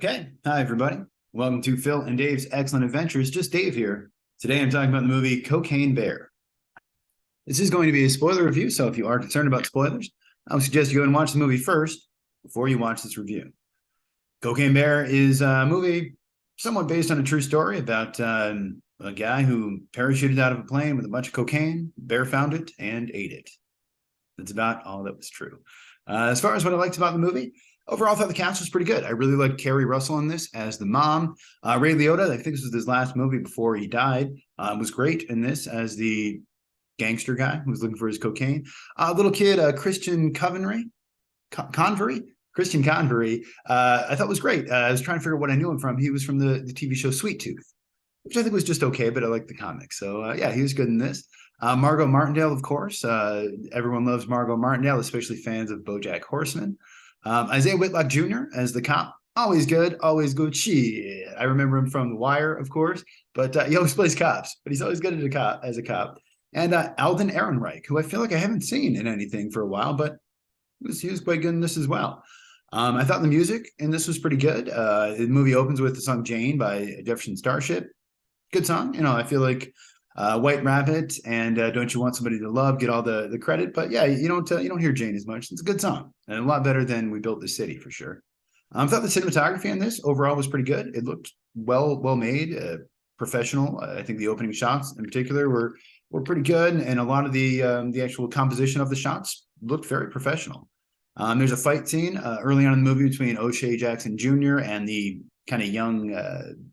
Okay. Hi, everybody. Welcome to Phil and Dave's Excellent Adventures. Just Dave here. Today I'm talking about the movie Cocaine Bear. This is going to be a spoiler review, so if you are concerned about spoilers, I would suggest you go and watch the movie first before you watch this review. Cocaine Bear is a movie somewhat based on a true story about a guy who parachuted out of a plane with a bunch of cocaine. Bear found it and ate it. That's about all that was true. As far as what I liked about the movie, overall, I thought the cast was pretty good. I really liked Keri Russell in this as the mom. Ray Liotta, I think this was his last movie before he died, was great in this as the gangster guy who was looking for his cocaine. Little kid, Christian Convery, Christian Convery, I thought was great. I was trying to figure out what I knew him from. He was from the TV show Sweet Tooth, which I think was just okay, but I liked the comic. So yeah, he was good in this. Margo Martindale, of course. Everyone loves Margo Martindale, especially fans of BoJack Horseman. Isiah Whitlock Jr. as the cop. Always good, always good. Shit. I remember him from The Wire, of course, but he always plays cops, but he's always good as a cop. And Alden Ehrenreich, who I feel like I haven't seen in anything for a while, but he was quite good in this as well. I thought the music in this was pretty good. The movie opens with the song Jane by Jefferson Starship. Good song. I feel like White Rabbit and Don't You Want Somebody to Love get all the credit, but yeah, you don't hear Jane as much. It's a good song and a lot better than We Built the City for sure. I thought the cinematography on this overall was pretty good. It looked well made, professional. I think the opening shots in particular were pretty good, and a lot of the actual composition of the shots looked very professional. There's a fight scene early on in the movie between O'Shea Jackson Jr. and the kind of young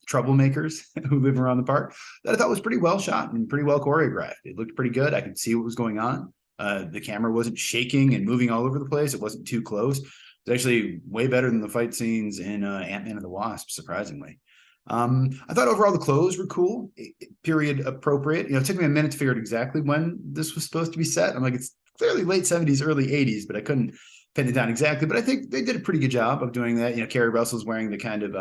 troublemakers who live around the park that I thought was pretty well shot and pretty well choreographed. It looked pretty good. I could see what was going on. The camera wasn't shaking and moving all over the place. It wasn't too close. It's actually way better than the fight scenes in Ant-Man and the Wasp, surprisingly. I thought overall the clothes were cool, period appropriate. It took me a minute to figure out exactly when this was supposed to be set. I'm like, it's clearly late 70s, early 80s, but I couldn't pin it down exactly. But I think they did a pretty good job of doing that. Keri Russell's wearing the kind of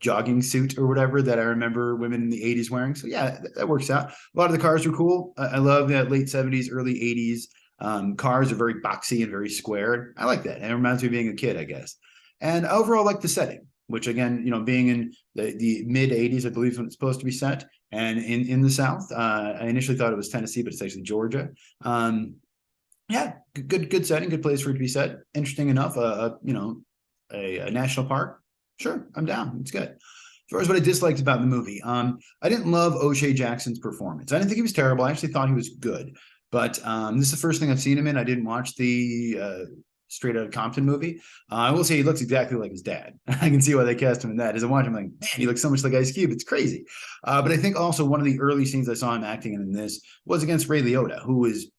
jogging suit or whatever that I remember women in the 80s wearing. So yeah, that works out. A lot of the cars were cool. I love that late 70s, early 80s. Cars are very boxy and very square. I like that. And it reminds me of being a kid, I guess. And overall, like the setting, which again, being in the mid 80s, I believe, when it's supposed to be set, and in the South. I initially thought it was Tennessee, but it's actually Georgia. Yeah, good setting, good place for it to be set. Interesting enough. A national park. Sure, I'm down. It's good. As far as what I disliked about the movie, I didn't love O'Shea Jackson's performance. I didn't think he was terrible. I actually thought he was good. But this is the first thing I've seen him in. I didn't watch the Straight Outta Compton movie. I will say he looks exactly like his dad. I can see why they cast him in that. As I watch him, I'm like, man, he looks so much like Ice Cube. It's crazy. But I think also one of the early scenes I saw him acting in this was against Ray Liotta, who is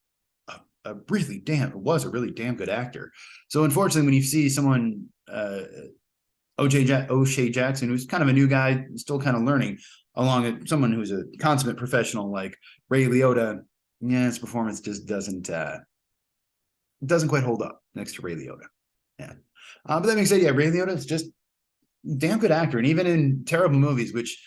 a really damn good actor. So unfortunately, when you see someone O'Shea Jackson, who's kind of a new guy, still kind of learning, along with someone who's a consummate professional like Ray Liotta, yeah, his performance just doesn't quite hold up next to Ray Liotta. Yeah. But that being said, yeah, Ray Liotta is just a damn good actor. And even in terrible movies, which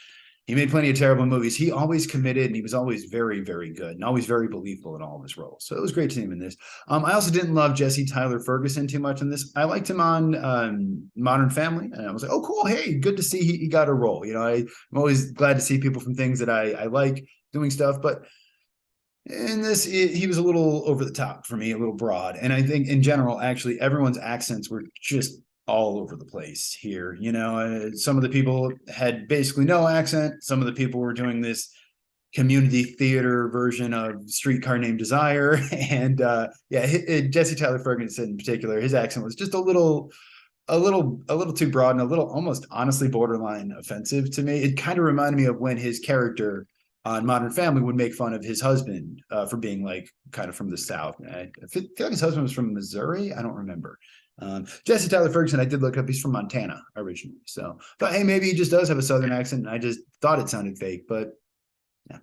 he made plenty of terrible movies, he always committed and he was always very, very good and always very believable in all of his roles. So it was great to see him in this. I also didn't love Jesse Tyler Ferguson too much in this. I liked him on Modern Family. And I was like, oh, cool. Hey, good to see he got a role. I'm always glad to see people from things that I like doing stuff. But in this, he was a little over the top for me, a little broad. And I think in general, actually, everyone's accents were just all over the place here. Some of the people had basically no accent. Some of the people were doing this community theater version of Streetcar Named Desire. And Jesse Tyler Ferguson in particular, his accent was just a little too broad and a little almost honestly borderline offensive to me. It kind of reminded me of when his character on Modern Family would make fun of his husband for being like kind of from the South. I feel like his husband was from Missouri. I don't remember. Jesse Tyler Ferguson, I did look up. He's from Montana originally. So thought, hey, maybe he just does have a Southern accent. And I just thought it sounded fake, but yeah.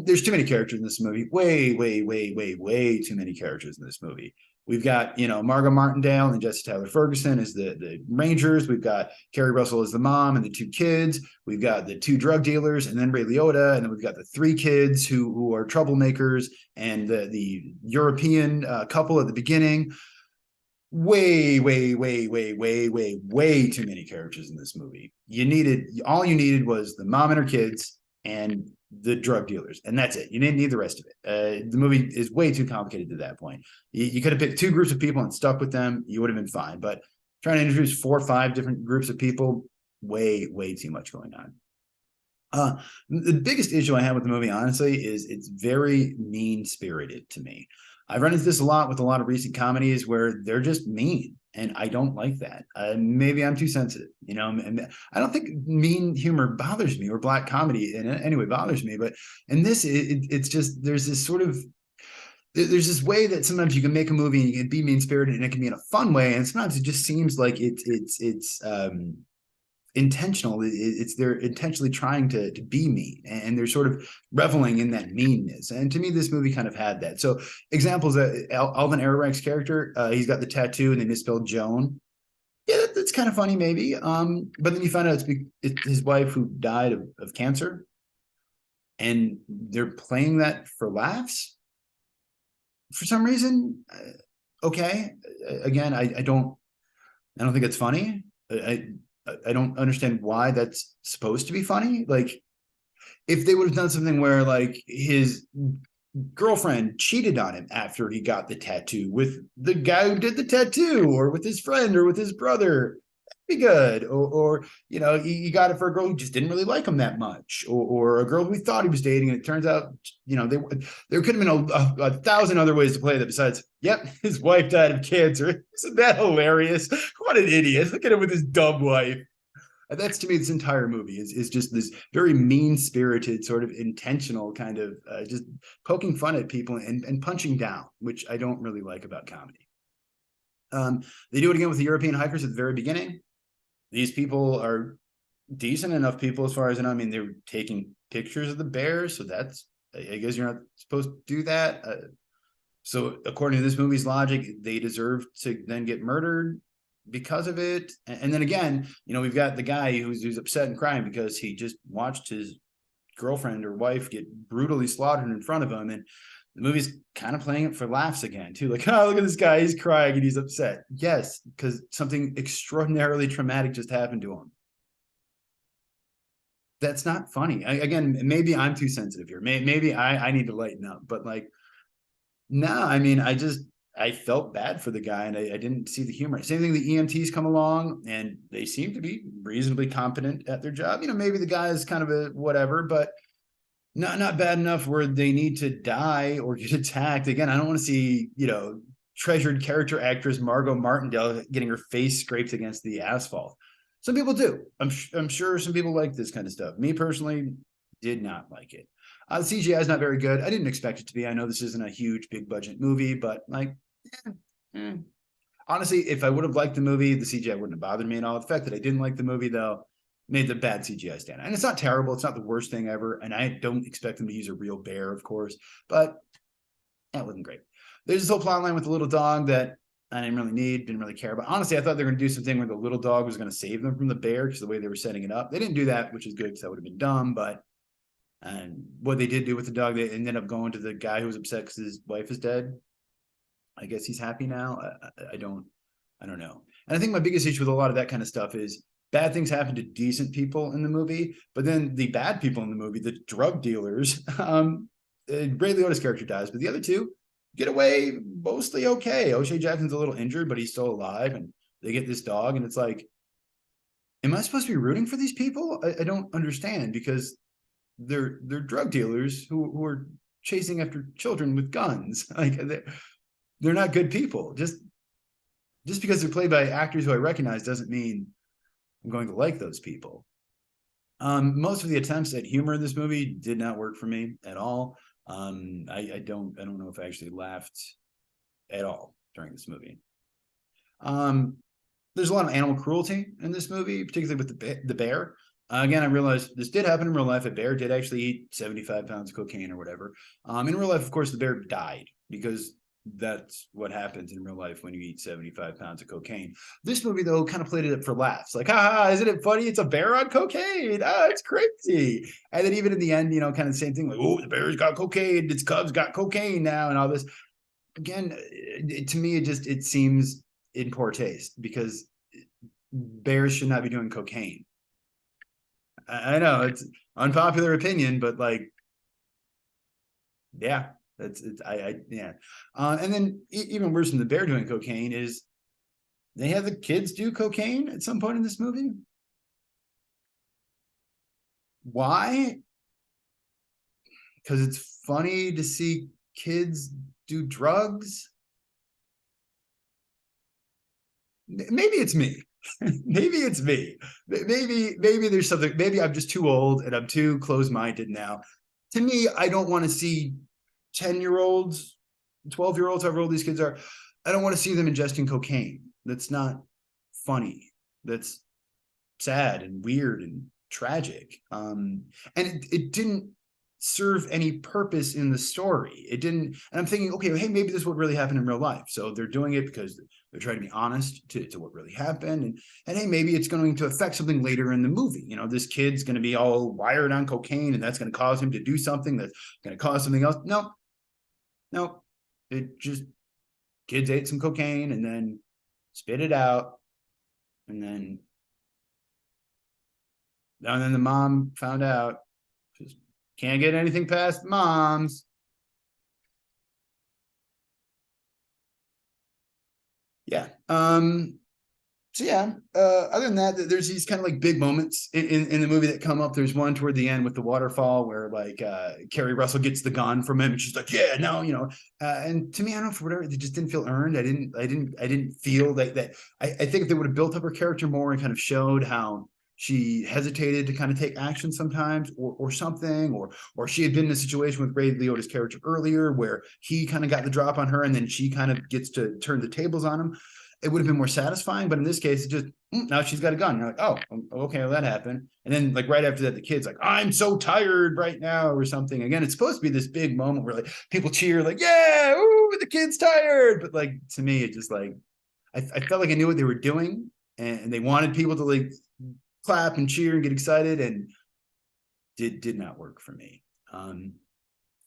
There's too many characters in this movie. Way too many characters in this movie. We've got, Margo Martindale and Jesse Tyler Ferguson as the Rangers. We've got Keri Russell as the mom and the two kids. We've got the two drug dealers and then Ray Liotta. And then we've got the three kids who are troublemakers and the European couple at the beginning. way too many characters in this movie. All you needed was the mom and her kids and the drug dealers, and that's it. You didn't need the rest of it. The movie is way too complicated to that point. You could have picked two groups of people and stuck with them. You would have been fine. But trying to introduce 4 or 5 different groups of people, way too much going on. The biggest issue I have with the movie, honestly, is it's very mean-spirited to me. I've run into this a lot with a lot of recent comedies where they're just mean, and I don't like that. Maybe I'm too sensitive, and I don't think mean humor bothers me, or black comedy in any way bothers me. But in this, it's just there's this way that sometimes you can make a movie and you can be mean-spirited and it can be in a fun way, and sometimes it just seems like it's intentional. They're intentionally trying to be mean, and they're sort of reveling in that meanness. And to me, this movie kind of had that. So examples, Alden Ehrenreich's character, he's got the tattoo and they misspelled Joan. Yeah, that's kind of funny, maybe. But then you find out it's his wife who died of cancer, and they're playing that for laughs for some reason. Okay, again, I don't think it's funny. I don't understand why that's supposed to be funny. Like, if they would have done something where like his girlfriend cheated on him after he got the tattoo with the guy who did the tattoo, or with his friend, or with his brother, that'd be good. Or he got it for a girl who just didn't really like him that much, or a girl who he thought he was dating, and it turns out, there could have been a 1,000 other ways to play that besides, yep, his wife died of cancer. Isn't that hilarious? What an idiot. Look at him with his dumb wife. That's, to me, this entire movie is just this very mean-spirited, sort of intentional kind of just poking fun at people and punching down, which I don't really like about comedy. They do it again with the European hikers at the very beginning. These people are decent enough people, as far as I know. I mean, they're taking pictures of the bears, so that's, I guess you're not supposed to do that. So according to this movie's logic, they deserve to then get murdered because of it. And then again, we've got the guy who's upset and crying because he just watched his girlfriend or wife get brutally slaughtered in front of him, and the movie's kind of playing it for laughs again too. Like, oh, look at this guy, he's crying and he's upset. Yes, because something extraordinarily traumatic just happened to him. That's not funny. Again, maybe I'm too sensitive here. Maybe I need to lighten up. But like, no, I mean, I felt bad for the guy, and I didn't see the humor. Same thing, the EMTs come along, and they seem to be reasonably competent at their job. Maybe the guy is kind of a whatever, but not bad enough where they need to die or get attacked. Again, I don't want to see, treasured character actress Margo Martindale getting her face scraped against the asphalt. Some people do. I'm sure some people like this kind of stuff. Me personally, did not like it. The CGI is not very good. I didn't expect it to be. I know this isn't a huge, big budget movie, but like, honestly, if I would have liked the movie, the CGI wouldn't have bothered me at all. The fact that I didn't like the movie, though, made the bad CGI stand out. And it's not terrible. It's not the worst thing ever. And I don't expect them to use a real bear, of course, but that wasn't great. There's this whole plot line with the little dog that I didn't really need, didn't really care about. Honestly, I thought they were going to do something where the little dog was going to save them from the bear, because the way they were setting it up. They didn't do that, which is good, because that would have been dumb. But what they did do with the dog, they ended up going to the guy who was upset because his wife is dead. I guess he's happy now. I don't know. And I think my biggest issue with a lot of that kind of stuff is bad things happen to decent people in the movie, but then the bad people in the movie, the drug dealers, Ray Liotta's character dies, but the other two get away mostly okay. O'Shea Jackson's a little injured, but he's still alive, and they get this dog, and it's like, am I supposed to be rooting for these people? I don't understand, because they're drug dealers who are chasing after children with guns. Like, they're not good people. Just because they're played by actors who I recognize doesn't mean I'm going to like those people. Most of the attempts at humor in this movie did not work for me at all. I don't know if I actually laughed at all during this movie. There's a lot of animal cruelty in this movie, particularly with the bear. Again, I realized this did happen in real life. A bear did actually eat 75 pounds of cocaine or whatever. In real life, of course, the bear died, because that's what happens in real life when you eat 75 pounds of cocaine. This movie, though, kind of played it up for laughs. Like, haha, isn't it funny? It's a bear on cocaine. Ah, it's crazy. And then even in the end, kind of the same thing. Like, oh, the bear's got cocaine. Its cubs got cocaine now, and all this. Again, to me, it seems in poor taste because bears should not be doing cocaine. I know it's unpopular opinion, but like, yeah, yeah. And then even worse than the bear doing cocaine is they have the kids do cocaine at some point in this movie. Why? Because it's funny to see kids do drugs. Maybe it's me. Maybe it's me. Maybe there's something. Maybe I'm just too old and I'm too close-minded now. To me, I don't want to see 10-year-olds, 12-year-olds, however old these kids are. I don't want to see them ingesting cocaine. That's not funny. That's sad and weird and tragic. And it didn't serve any purpose in the story. It didn't. And I'm thinking, okay, hey, maybe this is what really happened in real life. So they're doing it because they're trying to be honest to what really happened. And hey, maybe it's going to affect something later in the movie. You know, this kid's going to be all wired on cocaine and that's going to cause him to do something that's going to cause something else. No, it just, kids ate some cocaine and then spit it out. And then the mom found out. Just can't get anything past moms. Yeah. So yeah, other than that, there's these kind of like big moments in the movie that come up. There's one toward the end with the waterfall where like Keri Russell gets the gun from him and she's like, yeah, no, you know. And to me, I don't know, for whatever, it just didn't feel earned. I didn't feel that I think if they would have built up her character more and kind of showed how she hesitated to kind of take action sometimes or something, or she had been in a situation with Ray Liotta's character earlier where he kind of got the drop on her and then she kind of gets to turn the tables on him, it would have been more satisfying. But in this case, it just, now she's got a gun. You're like, oh, okay, well, that happened. And then like right after that, the kid's like, I'm so tired right now or something. Again, it's supposed to be this big moment where like people cheer like, yeah, ooh, the kid's tired. But like, to me, it just like, I felt like I knew what they were doing and they wanted people to like clap and cheer and get excited, and did not work for me. And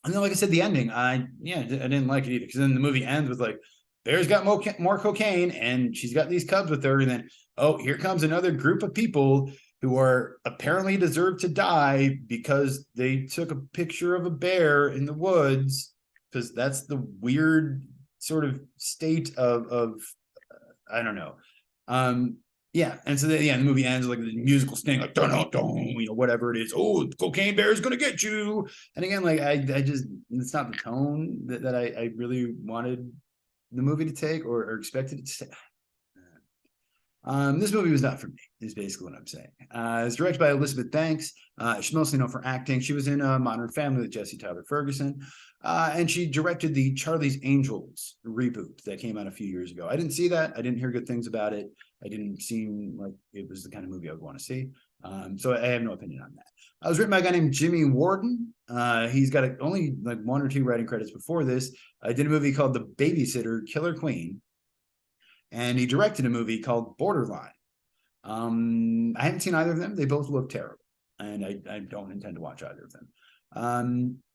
then, like I said, the ending, I didn't like it either, because then the movie ends with like, Bear's got more cocaine and she's got these cubs with her, and then, oh, here comes another group of people who are apparently deserve to die because they took a picture of a bear in the woods, because that's the weird sort of state of I don't know. Yeah, and so the movie ends with like the musical sting, like dun dun dun, you know, whatever it is. Oh, the cocaine bear is gonna get you. And again, like I just, it's not the tone that I really wanted the movie to take or expected it to take. This movie was not for me, is basically what I'm saying. It's directed by Elizabeth Banks. She's mostly known for acting. She was in Modern Family with Jesse Tyler Ferguson. And she directed the Charlie's Angels reboot that came out a few years ago. I didn't see that. I didn't hear good things about it. I didn't seem like it was the kind of movie I would want to see. So I have no opinion on that. I was written by a guy named Jimmy Warden. He's got only like 1 or 2 writing credits before this. I did a movie called The Babysitter Killer Queen. And he directed a movie called Borderline. I haven't seen either of them. They both look terrible. And I don't intend to watch either of them.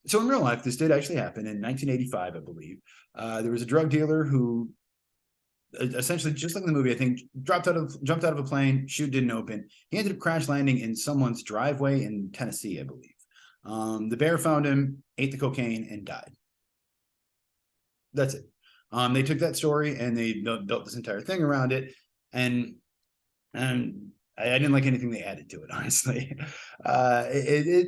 So in real life, this did actually happen in 1985, I believe. There was a drug dealer who essentially, just like in the movie, I think, jumped out of a plane, chute didn't open. He ended up crash landing in someone's driveway in Tennessee, I believe. The bear found him, ate the cocaine, and died. That's it. They took that story and they built this entire thing around it, and I didn't like anything they added to it, honestly.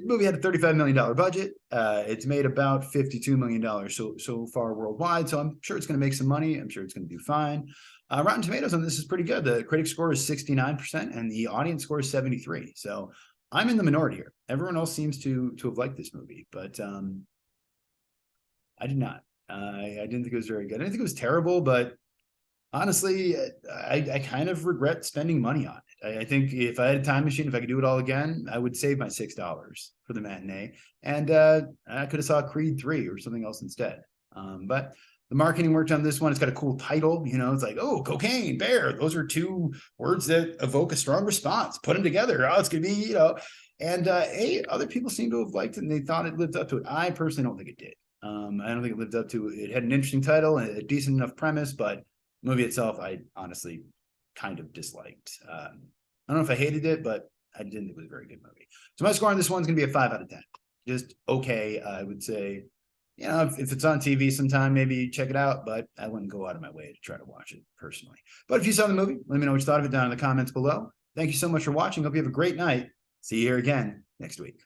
Movie had a $35 million budget. It's made about $52 million so far worldwide, so I'm sure it's going to make some money. I'm sure it's going to do fine. Rotten Tomatoes on this is pretty good. The critic score is 69% and the audience score is 73%. So I'm in the minority here. Everyone else seems to have liked this movie, but I did not. I didn't think it was very good. I didn't think it was terrible, but honestly, I kind of regret spending money on it. I think if I had a time machine, if I could do it all again, I would save my $6 for the matinee, and I could have saw Creed 3 or something else instead. But the marketing worked on this one. It's got a cool title. You know, it's like, oh, cocaine, bear. Those are 2 words that evoke a strong response. Put them together. Oh, it's going to be, you know. And other people seem to have liked it, and they thought it lived up to it. I personally don't think it did. I don't think it lived up to it. It had an interesting title and a decent enough premise, but movie itself, I honestly kind of disliked. I don't know if I hated it, but I didn't think it was a very good movie. So my score on this one's going to be a 5 out of 10. Just okay. I would say, you know, if it's on TV sometime, maybe check it out, but I wouldn't go out of my way to try to watch it personally. But if you saw the movie, let me know what you thought of it down in the comments below. Thank you so much for watching. Hope you have a great night. See you here again next week.